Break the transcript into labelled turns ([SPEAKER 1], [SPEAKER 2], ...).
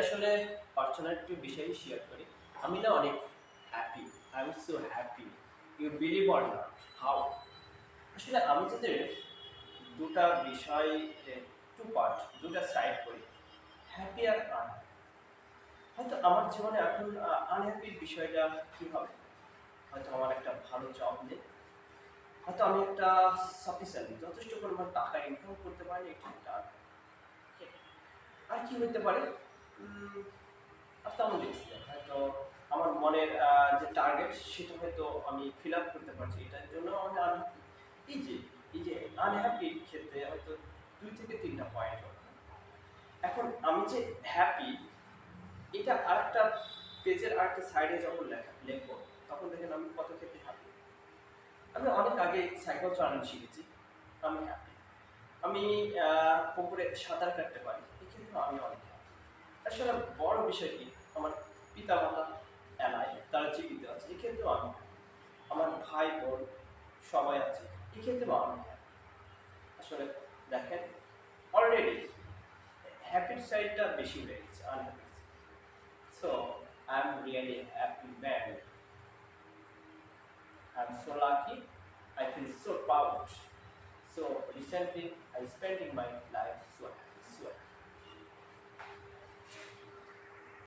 [SPEAKER 1] আসলে পার্সোনাল একটু বিষয় শেয়ার করি। আমি না অনেক happy. I am so happy. You believe or not. How? আসলে আমি যদি ২ টা বিষয় 2 পার্ট ২ টা সাইড করি। হ্যাপি আর আনহ্যাপি। হয়তো আমার জীবনে এখন আনহ্যাপির বিষয়টা কি হবে? হয়তো আমার একটা ভালো জব নেই। হয়তো আমি একটা সাফিসিয়েন্ট যথেষ্ট পরিমাণ টাকা ইনকাম করতে পারি, এটা একটা ঠিক। আর কি হইতে পারে? উম তেমন কিছু না। হয়তো আমার মনের যে টার্গেট সেটা হয়তো আমি ফিল আপ করতে পারছি। এটার জন্য আমি আনহ্যাপি। এই যে এই যে আনহ্যাপির ক্ষেত্রে হয়তো ২ থেকে ৩ টা পয়েন্ট হবে। এখন আমি যে হ্যাপি এটা আরেকটা পেজের আরেকটা সাইডে যখন লিখবো তখন দেখেন আমি কত ক্ষেত্রে হ্যাপি। আমি অনেক আগে সাইকেল চালানো শিখেছি। আমি হ্যাপি। আমি পুকুরে সাঁতার কাটতে পারি। এক্ষেত্রেও আমি অনেক হ্যাপি। আসলে বড় বিষয় কি? আমার পিতা-মাতা এলায়, তারা জীবিত আছে। এক্ষেত্রেও আমি হ্যাপি। আমার ভাই-বোন সবাই আছে। এক্ষেত্রেও আমি হ্যাপি। আসলে দেখেন অলরেডি হ্যাপির সাইডটা বেশি হয়ে গেছে আনহ্যাপির চেয়ে। So I am really happy man. I'm so lucky. I feel so proud. So recently, I spent in my life so happy.